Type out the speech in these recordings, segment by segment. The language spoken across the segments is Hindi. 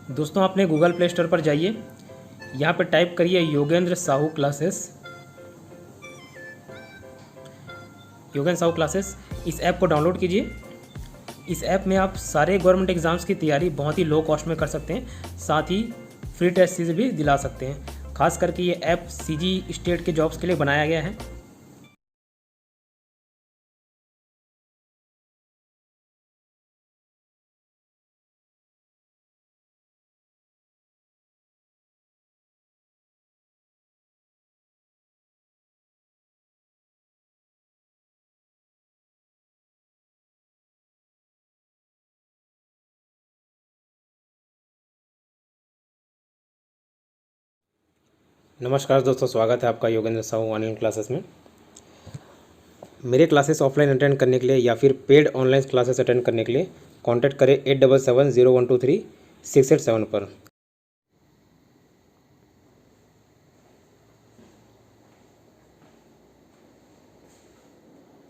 दोस्तों आपने गूगल प्ले स्टोर पर जाइए, यहाँ पर टाइप करिए योगेंद्र साहू क्लासेस। योगेंद्र साहू क्लासेस, इस ऐप को डाउनलोड कीजिए। इस ऐप में आप सारे गवर्नमेंट एग्ज़ाम्स की तैयारी बहुत ही लो कॉस्ट में कर सकते हैं, साथ ही फ्री टेस्ट सीरीज भी दिला सकते हैं। खास करके ये ऐप सीजी स्टेट के जॉब्स के लिए बनाया गया है। नमस्कार दोस्तों, स्वागत है आपका योगेंद्र साहू ऑनलाइन क्लासेस में। मेरे क्लासेस ऑफलाइन अटेंड करने के लिए या फिर पेड ऑनलाइन क्लासेस अटेंड करने के लिए कांटेक्ट करें 8770123687 पर।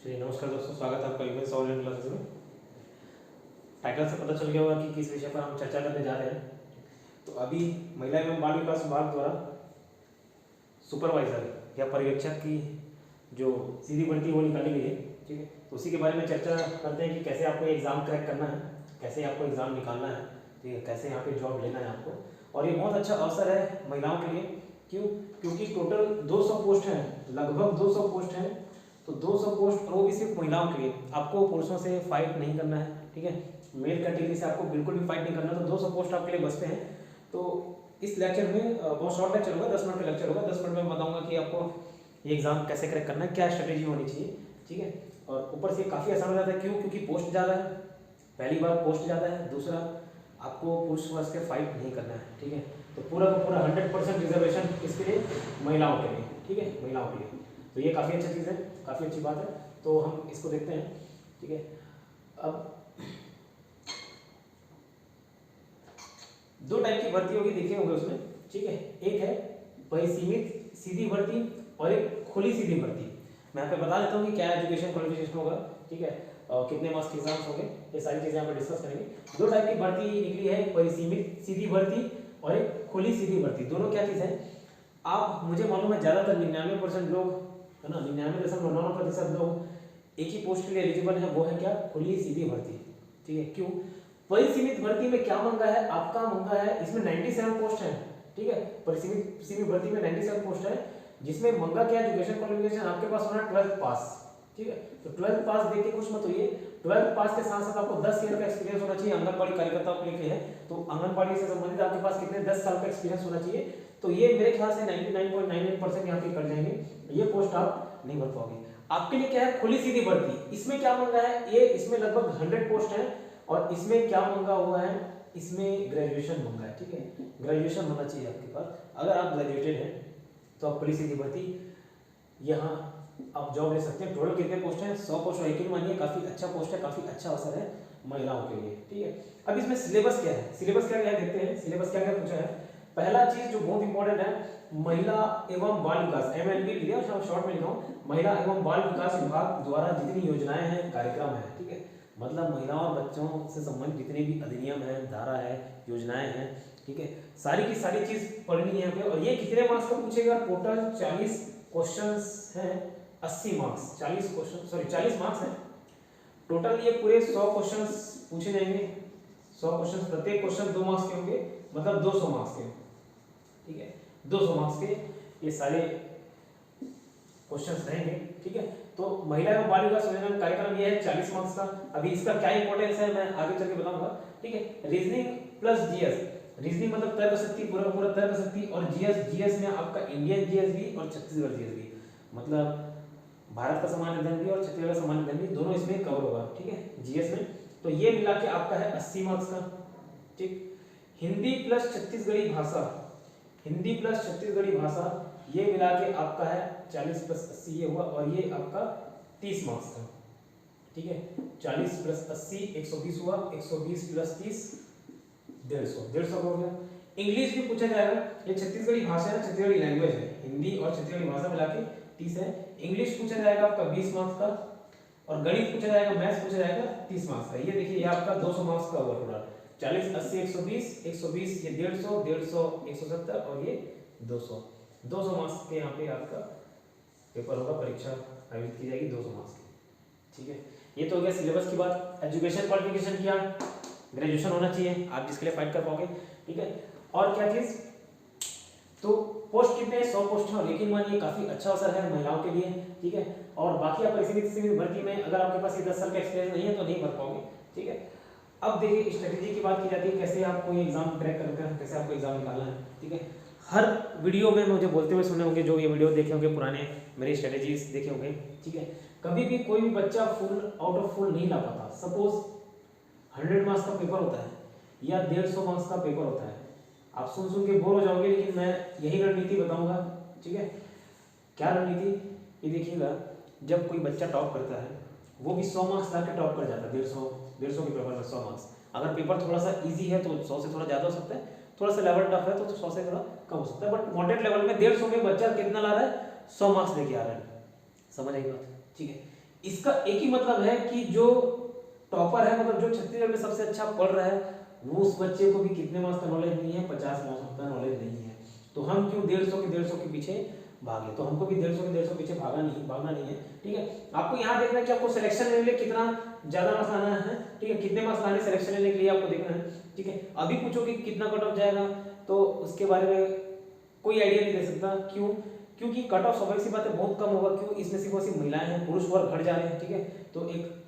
चलिए नमस्कार दोस्तों, स्वागत है आपका योगेंद्र साहू ऑनलाइन क्लासेस में। टाइटल से पता चल गया होगा कि किस विषय पर हम चर्चा करने जा रहे हैं। तो अभी महिला एवं बाल विकास विभाग द्वारा सुपरवाइजर या पर्यवेक्षक की जो सीधी भर्ती वो निकाली गई है, ठीक है। तो उसी के बारे में चर्चा करते हैं कि कैसे आपको एग्ज़ाम क्रैक करना है, कैसे आपको एग्ज़ाम निकालना है, ठीक है, कैसे यहाँ पे जॉब लेना है आपको। और ये बहुत अच्छा अवसर है महिलाओं के लिए। क्यों? क्योंकि टोटल 200 पोस्ट हैं, लगभग 200 पोस्ट हैं। तो 200 पोस्ट, और वो भी सिर्फ महिलाओं के लिए। आपको पुरुषों से फाइट नहीं करना है, ठीक है, मेल कैटेगरी से आपको बिल्कुल भी फाइट नहीं करना। तो 200 पोस्ट आपके लिए बचते हैं। तो इस लेक्चर में बहुत शॉर्ट लेक्चर होगा, 10 मिनट का लेक्चर होगा। 10 मिनट में बताऊंगा कि आपको ये एग्ज़ाम कैसे क्रैक करना है, क्या स्ट्रेटेजी होनी चाहिए, ठीक है। और ऊपर से काफ़ी आसान हो जाता है। क्यों? क्योंकि पोस्ट ज़्यादा है, पहली बार पोस्ट ज़्यादा है। दूसरा, आपको पुरुष वर्ग के फाइट नहीं करना है, ठीक है। तो पूरा का पूरा 100% रिजर्वेशन इसके लिए, महिलाओं के लिए, ठीक है, महिलाओं के लिए। तो ये काफ़ी अच्छी चीज़ है, काफ़ी अच्छी बात है। तो हम इसको देखते हैं, ठीक है। अब 2 टाइप की भर्ती होगी, देखे होंगे उसमें, ठीक है। एक है परिसीमित सीधी भर्ती और एक खुली सीधी भर्ती। मैं यहाँ पे बता देता हूँ कि क्या एजुकेशन क्वालिफिकेशन होगा, ठीक है, कितने मार्क्स के एग्जाम्स होंगे, ये सारी चीज़ें यहाँ पे डिस्कस करेंगे। 2 टाइप की भर्ती निकली है, परिसीमित सीधी भर्ती और एक खुली सीधी भर्ती। दोनों क्या चीज़ है? आप, मुझे मालूम है ज़्यादातर 99% लोग, है ना, 99.99% लोग एक ही पोस्ट के लिए एलिजिबल है, वो है क्या? खुली सीधी भर्ती, ठीक है। क्यों? परिसीमित भर्ती में क्या मंगा है? आपका मंगा है, इसमें 97 पोस्ट है, ठीक है। परिसीमित सीधी भर्ती में 97 पोस्ट है, जिसमें मंगा क्या? एजुकेशन क्वालिफिकेशन आपके पास होना 12th पास, ठीक है। तो 12th पास देख के खुश मत होइए। 12th पास के साथ साथ आपको 10 ईयर का एक्सपीरियंस होना चाहिए। आंगनबाड़ी कार्यकर्ताओं के लिए है, तो आंगनबाड़ी से संबंधित आपके पास कितने 10 साल का एक्सपीरियंस होना चाहिए। तो ये मेरे ख्याल से 99.99% यहाँ पे कर जाएंगे, ये पोस्ट आप नहीं भर पाओगे। आपके लिए क्या है? खुली सीधी भर्ती। इसमें क्या मंगा है? ये इसमें लगभग 100 पोस्ट है, और इसमें क्या मंगा हुआ है? इसमें ग्रेजुएशन मंगा है, ठीक है। ग्रेजुएशन होना चाहिए आपके पास। अगर आप ग्रेजुएटेड हैं तो आप पुलिस सीधी भर्ती यहाँ आप जॉब ले सकते हैं। टोटल कितने पोस्ट हैं? 100 पोस्ट। यकीन मानिए काफ़ी अच्छा पोस्ट है, काफ़ी अच्छा अवसर है महिलाओं के लिए, ठीक है। अब इसमें सिलेबस क्या है? सिलेबस क्या है देखते हैं। सिलेबस क्या क्या पूछा है? पहला चीज जो बहुत इंपॉर्टेंट है, महिला एवं बाल विकास, MLB लिया, शॉर्ट में लिखा हूँ, महिला एवं बाल विकास विभाग द्वारा जितनी योजनाएं हैं, कार्यक्रम है, ठीक है, मतलब महिलाओं और बच्चों से संबंधित जितने भी अधिनियम है, धारा है, योजनाएं हैं, ठीक है, सारी की सारी चीज पढ़नी है यहाँ पे। और ये कितने मार्क्स का पूछेगा? टोटल 40 क्वेश्चंस हैं, 80 मार्क्स, 40 क्वेश्चन, सॉरी 40 मार्क्स हैं टोटल। ये पूरे 100 क्वेश्चंस पूछे जाएंगे। 100 क्वेश्चन, प्रत्येक क्वेश्चन 2 मार्क्स के होंगे, मतलब 200 मार्क्स के, ठीक है, 200 मार्क्स के ये सारे क्वेश्चंस रहेंगे, ठीक है। तो महिला एवं बाल विकास योजना कार्यक्रम ये है 40 मार्क्स का। अभी इसका क्या इंपॉर्टेंस है मैं आगे चल के बताऊंगा, ठीक है। रीजनिंग प्लस जीएस, रीजनिंग मतलब तर्क शक्ति, पूरा पूरा तर्क शक्ति, और जीएस, जीएस में आपका इंडियन जीएस भी और छत्तीसगढ़ जीएस भी, मतलब भारत का सामान्य अध्ययन भी और छत्तीसगढ़ का सामान्य अध्ययन भी, दोनों इसमें कवर होगा, ठीक है, जीएस में। तो ये मिला के आपका है 80 मार्क्स का, ठीक। हिंदी प्लस छत्तीसगढ़ी भाषा, हिंदी प्लस छत्तीसगढ़ी भाषा, ये मिला के आपका है 40 प्लस 80 ये हुआ, और ये आपका 30 मार्क्स का, ठीक है। 40 प्लस 80 120 हुआ, 120 प्लस 30 150 हो गया। इंग्लिश भी पूछा जाएगा, ये छत्तीसगढ़ी भाषा है, छत्तीसगढ़ी लैंग्वेज है, हिंदी और छत्तीसगढ़ी भाषा मिला के 30 है। इंग्लिश पूछा जाएगा आपका 20 मार्क्स का, और गणित पूछा जाएगा, मैथ्स पूछा जाएगा 30 मार्क्स का। ये देखिए, ये आपका 200 मार्क्स का हुआ टोटल। 40, 80, 120, 120 ये 150, 150, 170 और ये 200 मार्क्स के यहाँ पे आपका पेपर होगा, परीक्षा आयोजित की जाएगी 200 मार्क्स की। ठीक है, ये तो हो गया सिलेबस की बात। एजुकेशन क्वालिफिकेशन क्या, ग्रेजुएशन होना चाहिए आप जिसके लिए फाइट कर पाओगे। ठीक है, और क्या चीज, तो पोस्ट कितने 100 पोस्ट हैं, और यकीन मानिए काफी अच्छा अवसर है महिलाओं के लिए। ठीक है, और बाकी आप परिसीमित भर्ती में अगर आपके पास ये 10 साल का एक्सपीरियंस नहीं है तो नहीं भर पाओगे। ठीक है, अब देखिए स्ट्रेटेजी की बात की जाती है, कैसे आपको ये एग्जाम क्रैक करके कैसे आपको एग्जाम निकालना है। ठीक है, हर वीडियो में मुझे बोलते हुए सुने होंगे, जो ये वीडियो देखे होंगे पुराने मेरी स्ट्रेटेजीज देखे होंगे। ठीक है, कभी भी कोई भी बच्चा फुल आउट ऑफ फुल नहीं ला पाता। सपोज 100 मार्क्स का पेपर होता है या 150 मार्क्स का पेपर होता है, आप सुन के बोर हो जाओगे, लेकिन मैं यही रणनीति बताऊंगा। ठीक है, क्या रणनीति, ये देखिएगा, जब कोई बच्चा टॉप करता है वो भी 100 मार्क्स ला के टॉप कर जाता है, 150 के पेपर में 100 मार्क्स। अगर पेपर थोड़ा सा इजी है तो 100 से थोड़ा ज़्यादा हो सकता है, थोड़ा सा लेवल टफ है तो 100 से थोड़ा कम हो सकता है, बट मॉडरेट लेवल में 150 में बच्चा कितना ला रहा है, 100 मार्क्स लेके आ रहा है। समझ आई बात। ठीक है, इसका एक ही मतलब है कि जो टॉपर है, मतलब जो छत्तीसगढ़ में सबसे अच्छा पढ़ रहा है, वो उस बच्चे को भी कितने मार्क्स का नॉलेज नहीं है, 50 मार्क्स का नॉलेज नहीं है। तो हम क्यों 150 के पीछे भागे, तो हमको भी 150 पीछे भागना नहीं है। ठीक है, आपको यहाँ देखना है कि आपको सिलेक्शन लेने के लिए कितना ज्यादा मार्क्स लाना है। ठीक है, कितने मार्क्स लाने सिलेक्शन लेने के लिए आपको देखना है। ठीक है, अभी पूछो कि कितना कट ऑफ जाएगा तो उसके बारे में कोई आइडिया नहीं दे सकता। क्यों, क्योंकि कट ऑफ स्वाभाविक सी बात है बहुत कम होगा। क्यों, इसमें सिर्फ सिर्फ महिलाएं हैं, पुरुष वर्ग घट जा रहे हैं। ठीक है, तो एक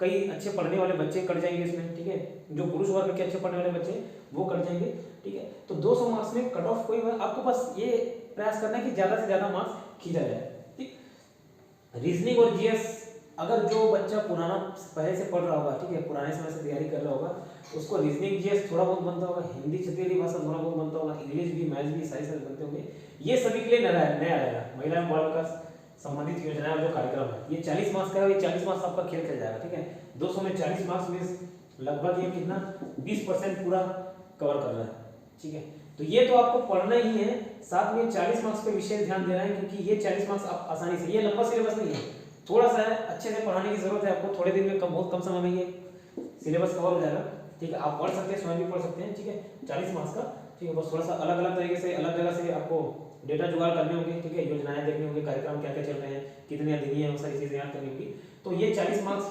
कई अच्छे पढ़ने वाले बच्चे कट जाएंगे इसमें। ठीक है, जो पुरुष वर्ग के अच्छे पढ़ने वाले बच्चे वो कट जाएंगे। ठीक है, तो 200 मार्क्स में कट ऑफ कोई, आपको बस ये प्रयास करना है कि ज्यादा से ज्यादा मार्क्स खींचा जाए। ठीक, रीजनिंग और जीएस, अगर जो बच्चा पुराना पहले से पढ़ रहा होगा, ठीक है, पुराने समय से तैयारी कर रहा होगा, उसको रीजनिंग जीएस थोड़ा बहुत बनता होगा, हिंदी क्षेत्रीय भाषा थोड़ा बहुत बनता होगा, इंग्लिश भी, मैथ्स भी सारे बनते होंगे। ये सभी के लिए नया रहेगा। महिला एवं बाल विकास संबंधित योजना और जो कार्यक्रम है, ये 40 मार्क्स का है, ये 40 मार्क्स आपका खेल खेल जाएगा। ठीक है, 200 में 40 मार्क्स में लगभग ये कितना 20% पूरा कवर कर रहा है। ठीक है, तो ये तो आपको पढ़ना ही है, साथ में 40 मार्क्स पे विशेष ध्यान देना है, क्योंकि ये 40 मार्क्स आप आसानी से, ये लंबा सिलेबस नहीं है, थोड़ा सा है, अच्छे से पढ़ाने की जरूरत है आपको। थोड़े दिन में बहुत कम समय में ये सिलेबस कवर हो जाएगा। ठीक है, आप पढ़ सकते हैं, स्वयं भी पढ़ सकते हैं। ठीक है, 40 मार्क्स का। ठीक है, बस थोड़ा सा अलग अलग तरीके से अलग जगह से आपको डेटा जुगाड़ करने होंगे। ठीक है, योजनाएं देखनी होंगी, कार्यक्रम क्या क्या चल रहे हैं, कितने अधिनियम है, वो सारी चीजें याद करनी होगी। तो ये 40 मार्क्स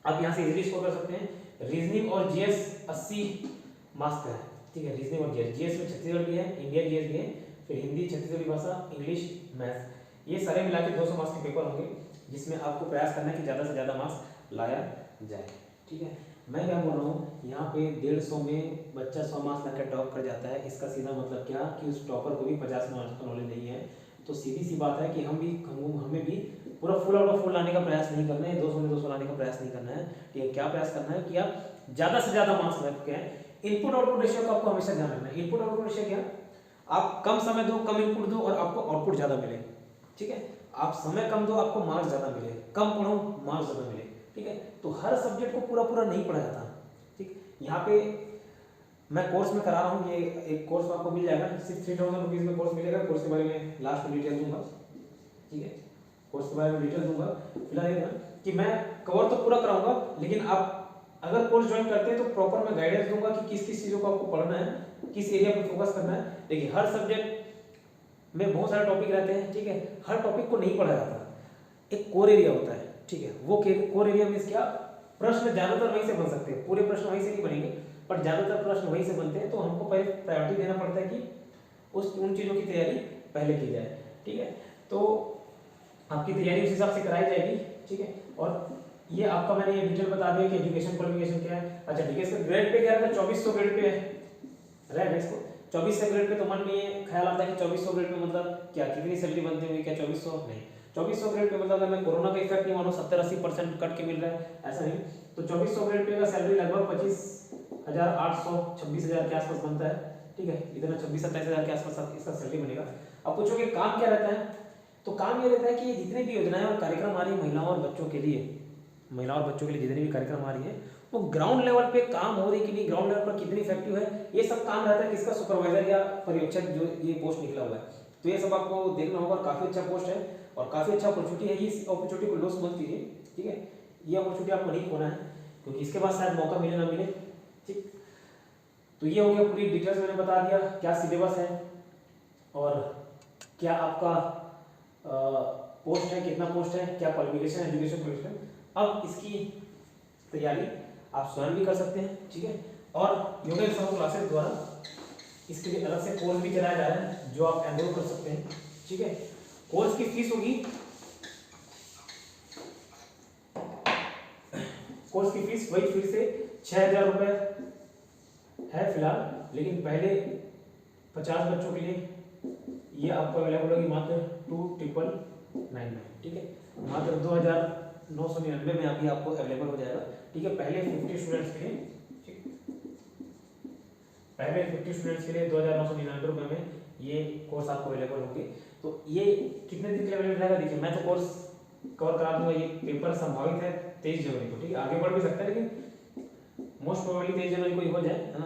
आप यहाँ से इजीली स्कोर कर सकते हैं। रीजनिंग और जीएस 80 मार्क्स का है। ठीक है, रीजनिंग और जीएस में छत्तीसगढ़ भी है, इंडिया जीएस भी है, फिर हिंदी, छत्तीसगढ़ी भाषा, इंग्लिश, मैथ्स, ये सारे मिला के 200 मार्क्स के पेपर होंगे, जिसमें आपको प्रयास करना है कि ज़्यादा से ज़्यादा मार्क्स लाया जाए। ठीक है, मैं क्या बोल रहा हूँ, यहाँ पे 150 में बच्चा 100 मार्क्स लाकर टॉप कर जाता है, इसका सीधा मतलब क्या कि उस टॉपर को भी 50 मार्क्स का नॉलेज नहीं है। तो सीधी सी बात है कि हमें भी पूरा फुल आउट ऑफ फुल लाने का प्रयास नहीं करना है, 200 में 200 लाने का प्रयास नहीं करना है। ठीक है, क्या प्रयास करना है कि आप ज़्यादा से ज़्यादा मार्क्स रख के, इनपुट आउटपुट रेशियो का आपको हमेशा ध्यान रखना है। इनपुट आउटपुट रेशियो क्या, आप कम समय दो, कम इनपुट दो और आपको आउटपुट ज़्यादा मिले। ठीक है, आप समय कम दो, आपको मार्क्स ज़्यादा मिले, कम पढ़ो, मार्क्स ज़्यादा मिले। ठीक है, तो हर सब्जेक्ट को पूरा नहीं पढ़ा जाता। ठीक, यहाँ पे मैं कोर्स में करा रहा हूँ, ये एक कोर्स आपको मिल जाएगा, सिर्फ 3000 रुपीज़ में कोर्स मिलेगा। कोर्स के बारे में लास्ट में डिटेल दूंगा। ठीक है, कोर्स के बारे में डिटेल दूंगा। फिलहाल ये कि मैं कवर तो पूरा कराऊंगा, लेकिन आप अगर कोर्स ज्वाइन करते हैं तो प्रॉपर मैं गाइडेंस दूंगा कि किस किस चीज़ों को आपको पढ़ना है, किस एरिया पर फोकस करना है। देखिए, हर सब्जेक्ट में बहुत सारे टॉपिक रहते हैं। ठीक है, हर टॉपिक को नहीं पढ़ा जाता, एक कोर एरिया होता है। ठीक है, वो कोर एरिया मींस क्या, प्रश्न ज्यादातर वहीं से बन सकते हैं, पूरे प्रश्न वहीं से नहीं बनेंगे, पर ज्यादातर प्रश्न वहीं से बनते हैं। तो हमको पहले प्रायोरिटी देना पड़ता है कि उन चीज़ों की तैयारी पहले की जाए। ठीक है, तो आपकी तैयारी उस हिसाब से कराई जाएगी। ठीक है, और ये आपका मैंने ये डिटेल बता दिया कि एजुकेशन क्वालिफिकेशन क्या है। अच्छा ठीक है, इसका ग्रेड पे क्या रहता है, 2400 ग्रेड पे है इसको 2400 ग्रेड पे। तो मन में ये ख्याल आता है कि 2400 ग्रेड पे मतलब क्या, कितनी सैलरी बनती होगी, क्या 2400 नहीं, 2400 ग्रेड पे मतलब मैं कोरोना का इफेक्ट नहीं मानो, 70-80% कट के मिल रहा है, ऐसा नहीं। तो 2400 ग्रेड पे का सैलरी लगभग 25,800 26,000 के आसपास बनता है। ठीक है, इतना 26-27,000 के आसपास इसका सैलरी बनेगा। अब पूछोगे काम क्या रहता है, तो काम ये रहता है कि जितने भी योजनाएं और कार्यक्रम आ रही है महिलाओं और बच्चों के लिए, जितने भी कार्यक्रम आ रही है वो ग्राउंड लेवल पे काम हो रही कि नहीं, ग्राउंड लेवल पर कितनी इफेक्टिव है, ये सब काम रहता है किसका, सुपरवाइजर या पर्यवेक्षक, जो ये पोस्ट निकला हुआ है। तो ये सब आपको देखना होगा, काफी अच्छा पोस्ट है और काफी अच्छा अपॉर्चुनिटी है। इस अपॉर्चुनिटी को लॉस मत कीजिए। ठीक है, ये अपॉर्चुनिटी आपको नहीं खोना है, क्योंकि इसके बाद शायद मौका मिले ना मिले। ठीक, तो ये हो गया, पूरी डिटेल्स मैंने बता दिया, क्या सिलेबस है और क्या आपका पोस्ट है, कितना पोस्ट है, क्या क्वालिफिकेशन, एजुकेशन क्वालिफिकेशन। अब इसकी तैयारी आप स्वयं भी कर सकते हैं, ठीक है। और योगेश साहू क्लासेस द्वारा इसके लिए अलग से कोर्स भी चलाया जा रहा है जो आप एनरोल कर सकते हैं, ठीक है। कोर्स की फीस होगी, कोर्स की फीस वही फिर से 6,000 रुपये है फिलहाल, लेकिन पहले 50 बच्चों के लिए ये आपको अवेलेबल होगी मात्र 2,999, ठीक है। मात्र 2,999 में अभी आपको अवेलेबल हो जाएगा, ठीक है। पहले 50 स्टूडेंट्स के लिए, ठीक, पहले 50 स्टूडेंट्स के लिए 2,999 रुपये में ये कोर्स आपको अवेलेबल होंगे। तो ये कितने दिन के लिए अवेलेबल रहेगा, देखिए मैं तो कोर्स कवर करा दूंगा। ये पेपर संभावित है 23 जनवरी को, ठीक है। आगे बढ़ भी सकता है, लेकिन मोस्ट प्रोबेबली 23 जनवरी को ही हो जाए, है ना।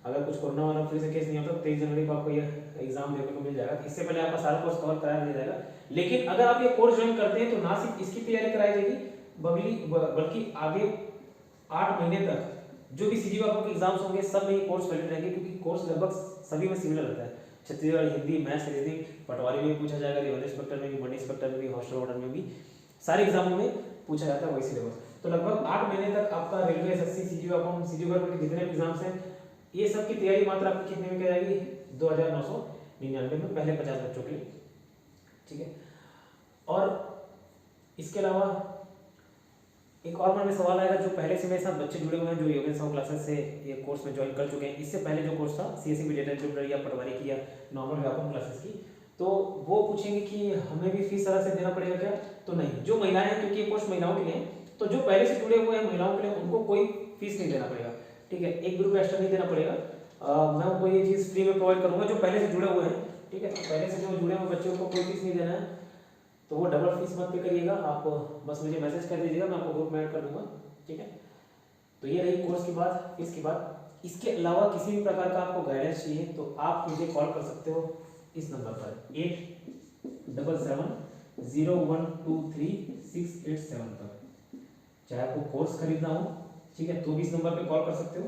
अगर कुछ कोरोना वाला फिर से केस नहीं होता तो 23 जनवरी को आपको ये एग्जाम देने को मिल जाएगा। इससे पहले आपका सारा कोर्स कवर करा दिया जाएगा। लेकिन अगर आप ये कोर्स ज्वाइन करते हैं तो ना सिर्फ इसकी तैयारी कराई जाएगी, बल्कि आगे 8 महीने तक जो भी सीजीवापो के एग्जाम्स होंगे सब में ये कोर्स वैलिड रहेंगे, क्योंकि कोर्स लगभग सभी में सिमिलर रहता है। छत्तीसगढ़ हिंदी, मैथ्स, रीजनिंग, पटवारी में पूछा जाएगा, रेवेन्यू इंस्पेक्टर में भी, मंडी इंस्पेक्टर में भी, हॉस्टल वार्डन में भी, सारे एग्जामों में पूछा जाता है वही सिलेबस। तो लगभग 8 महीने तक आपका रेलवे, एसएससी, सीजीवापो, सीजीवापो के जितने भी एग्जाम्स हैं ये सब की तैयारी मात्र आपकी कितने में की जाएगी, 2,999 में, पहले 50 बच्चों के लिए, ठीक है। और इसके अलावा एक और मन में सवाल आएगा, जो पहले से मेरे साथ बच्चे जुड़े हुए हैं जो योगेश साहू क्लासेस से ये कोर्स में ज्वाइन कर चुके हैं, इससे पहले जो कोर्स था सीएससीबी डेटा एंट्री या पटवारी की या नॉर्मल व्यापक क्लासेस की, तो वो पूछेंगे कि हमें भी फीस अलग से देना पड़ेगा क्या। तो नहीं, जो महिलाएं हैं, क्योंकि ये कोर्स महिलाओं के लिए है, तो जो पहले से जुड़े हुए हैं महिलाओं के लिए उनको कोई फीस नहीं देना पड़ेगा, ठीक है। 1 भी रुपया एक्स्ट्रा नहीं देना पड़ेगा। मैं उनको ये चीज़ फ्री में प्रोवाइड करूँगा जो पहले से जुड़े हुए हैं, ठीक है। तो पहले से जो जुड़े हुए बच्चों को कोई फीस नहीं देना है, तो वो डबल फीस मत पे करिएगा। आप बस मुझे मैसेज कर दीजिएगा, मैं आपको ग्रुप में ऐड कर दूंगा, ठीक है। तो ये रही कोर्स की बात, फीस की बात। इसके अलावा किसी भी प्रकार का आपको गाइडेंस चाहिए तो आप मुझे कॉल कर सकते हो इस नंबर पर 8770123687 पर। चाहे आपको कोर्स खरीदना हो, ठीक है, तो भी इस नंबर पे कॉल कर सकते हो,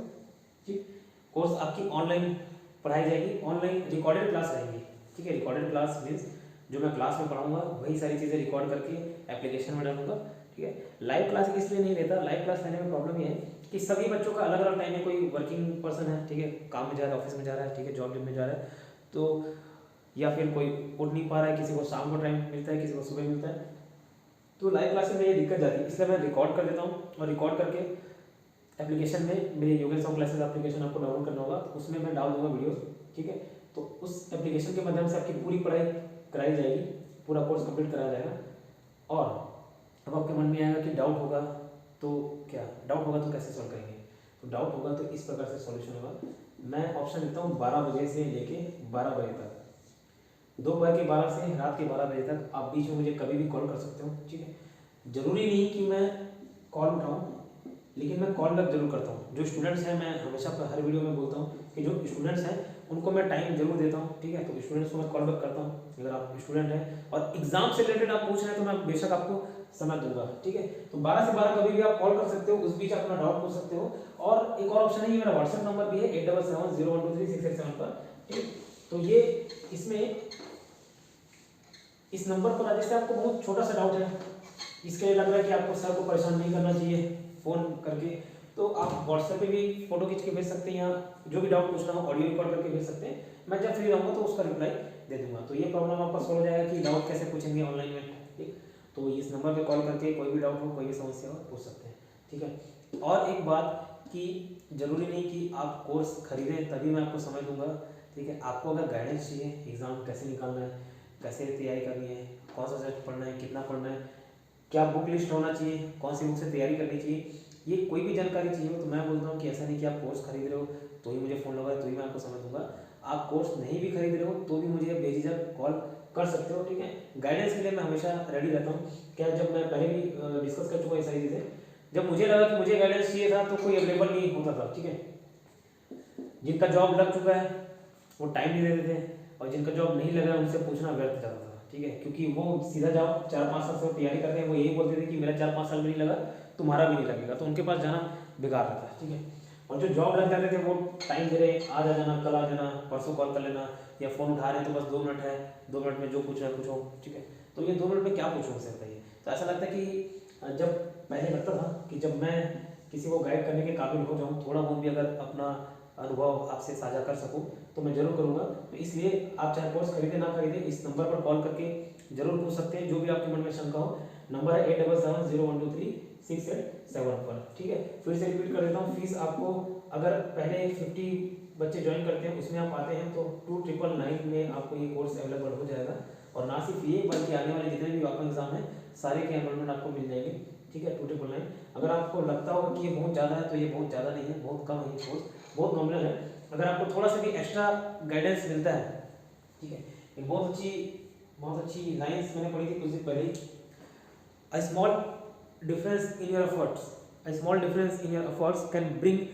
ठीक। कोर्स आपकी ऑनलाइन पढ़ाई जाएगी, ऑनलाइन रिकॉर्डेड क्लास रहेंगी, ठीक है। रिकॉर्डेड क्लास मीन्स जो मैं क्लास में पढ़ाऊंगा वही सारी चीज़ें रिकॉर्ड करके एप्लीकेशन में डालूंगा, ठीक है। लाइव क्लास इसलिए नहीं लेता, लाइव क्लास लेने में प्रॉब्लम ये है कि सभी बच्चों का अलग अलग टाइम है। कोई वर्किंग पर्सन है, ठीक है, काम में जा रहा है, ऑफिस में जा रहा है, ठीक है, जॉब में जा रहा है, तो या फिर कोई उठ नहीं पा रहा है, किसी को शाम को टाइम मिलता है, किसी को सुबह मिलता है, तो लाइव क्लासेस में ये दिक्कत जाती है। इसलिए मैं रिकॉर्ड कर देता हूँ और रिकॉर्ड करके एप्लीकेशन में, मेरे योगेश साहू क्लासेस एप्लीकेशन आपको डाउनलोड करना होगा, उसमें मैं डाल दूंगा वीडियोस, ठीक है। तो उस एप्लीकेशन के माध्यम से आपकी पूरी पढ़ाई कराई जाएगी, पूरा कोर्स कंप्लीट कराया जाएगा। और अब आपके मन में आएगा कि डाउट होगा तो क्या, डाउट होगा तो कैसे सॉल्व करेंगे। तो डाउट होगा तो इस प्रकार से सॉल्यूशन होगा। मैं ऑप्शन देता हूँ 12 बजे से लेके 12 बजे तक, दोपहर के 12 से रात के 12 बजे तक आप बीच में मुझे कभी भी कॉल कर सकते हो, ठीक है। जरूरी नहीं कि मैं कॉल उठाऊँ, लेकिन मैं कॉल बैक जरूर करता हूँ। जो स्टूडेंट्स हैं, मैं हमेशा हर वीडियो में बोलता हूँ कि जो स्टूडेंट्स हैं उनको मैं टाइम जरूर देता हूँ, ठीक है। तो स्टूडेंट्स को मैं कॉल बैक करता हूँ। अगर आप स्टूडेंट हैं और एग्जाम से रिलेटेड आप पूछ रहे हैं तो मैं बेशक आपको समय दूंगा, ठीक है। तो 12 से 12 कभी भी आप कॉल कर सकते हो, उस बीच अपना डाउट पूछ सकते हो। और एक और ऑप्शन है, ये मेरा व्हाट्सएप नंबर भी है 8770123687 पर, ठीक। तो ये इसमें इस नंबर पर जैसे आपको बहुत छोटा सा डाउट है, इसके लिए लग रहा है कि आपको सर को परेशान नहीं करना चाहिए फ़ोन करके, तो आप व्हाट्सएप पे भी फोटो खींच के भेज सकते हैं, या जो भी डाउट पूछना हो ऑडियो रिकॉर्ड करके भेज सकते हैं। मैं जब फ्री रहूँगा तो उसका रिप्लाई दे दूंगा। तो ये प्रॉब्लम आपका सॉल्व हो जाएगा कि डाउट कैसे पूछेंगे ऑनलाइन में, ठीक। तो इस नंबर पे कॉल करके कोई भी डाउट हो, कोई भी समस्या हो, पूछ सकते हैं, ठीक है। और एक बात कि जरूरी नहीं कि आप कोर्स खरीदें तभी मैं आपको समझ दूंगा, ठीक है। आपको अगर गाइडेंस चाहिए, एग्ज़ाम कैसे निकालना है, कैसे तैयारी करनी है, कौन सा सब्जेक्ट पढ़ना है, कितना पढ़ना है, क्या बुक लिस्ट होना चाहिए, कौन सी बुक से तैयारी करनी चाहिए, ये कोई भी जानकारी चाहिए हो तो मैं बोलता हूँ कि ऐसा नहीं कि आप कोर्स खरीद रहे हो तो ही मुझे फ़ोन लगाए तो ही मैं आपको समझ दूंगा। आप कोर्स नहीं भी खरीद रहे हो तो भी मुझे बेझिझक कॉल कर सकते हो, ठीक है। गाइडेंस के लिए मैं हमेशा रेडी रहता हूँ। क्या, जब मैं पहले भी डिस्कस कर चुका ये सारी चीज़ें, जब मुझे लगा कि मुझे गाइडेंस चाहिए था तो कोई अवेलेबल नहीं होता था, ठीक है। जिनका जॉब लग चुका है वो टाइम नहीं देते थे, और जिनका जॉब नहीं लगा उनसे पूछना व्यर्थ जाता था, ठीक है। क्योंकि वो सीधा जॉब 4-5 साल से तैयारी करते हैं, वो यही बोलते थे कि मेरा 4-5 साल में नहीं लगा, तुम्हारा भी नहीं लगेगा, तो उनके पास जाना बेकार रहता है, ठीक है। और जो जॉब लग जाते थे वो टाइम दे रहे, आज आ जाना, कल आ जाना, परसों कॉल कर लेना, या फ़ोन उठा रहे हैं तो बस 2 मिनट है, 2 मिनट में जो पूछना है पूछो, ठीक है। तो ये 2 मिनट में क्या पूछूँ उनसे बताइए। तो ऐसा लगता है कि जब पहले लगता था कि जब मैं किसी को गाइड करने के काबिल हो जाऊँ, थोड़ा बहुत भी अगर अपना अनुभव आपसे साझा कर सकूँ तो मैं ज़रूर करूँगा। तो इसलिए आप चाहे कोर्स खरीदे ना खरीदे, इस नंबर पर कॉल करके ज़रूर पूछ सकते हैं जो भी आपके मन में शंका हो। नंबर है 8770123774, ठीक है। फिर से रिपीट कर देता हूँ, फीस आपको अगर पहले 50 बच्चे ज्वाइन करते हैं उसमें आप आते हैं तो 2999 में आपको ये कोर्स अवेलेबल हो जाएगा। और ना सिर्फ ये बल्कि आने वाले जितने भी आपका एग्जाम है सारे के एनरोलमेंट आपको मिल जाएंगे, ठीक है। 2999। अगर आपको लगता होगा कि ये बहुत ज़्यादा है तो ये बहुत ज़्यादा नहीं है, बहुत कम है, ये कोर्स बहुत नॉमिनल है। अगर आपको थोड़ा सा भी एक्स्ट्रा गाइडेंस मिलता है, ठीक है। एक बहुत अच्छी लाइन्स मैंने पढ़ी थी कुछ दिन पहले, A small difference in your efforts, a small difference in your efforts can bring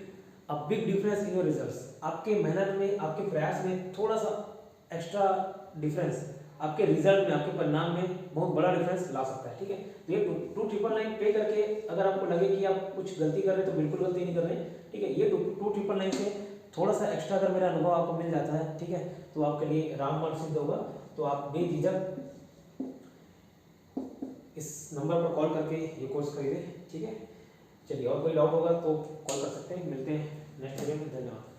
a big difference in your results. आपके मेहनत में, आपके प्रयास में थोड़ा सा एक्स्ट्रा डिफरेंस आपके रिजल्ट में, आपके परिणाम में बहुत बड़ा डिफरेंस ला सकता है, ठीक है। तो ये 2999 पे करके अगर आपको लगे कि आप कुछ गलती कर रहे हैं तो बिल्कुल गलती नहीं कर रहे हैं, ठीक है। ये 2999 से थोड़ा सा एक्स्ट्रा अगर मेरा अनुभव आपको मिल जाता है, ठीक है, तो आपके लिए रामबाण सिद्ध होगा। तो आप बेझिझक इस नंबर पर कॉल करके ये कोर्स खरीदें, ठीक है। चलिए, और कोई डाउट होगा तो कॉल कर सकते हैं। मिलते हैं नेक्स्ट वीडियो में। धन्यवाद।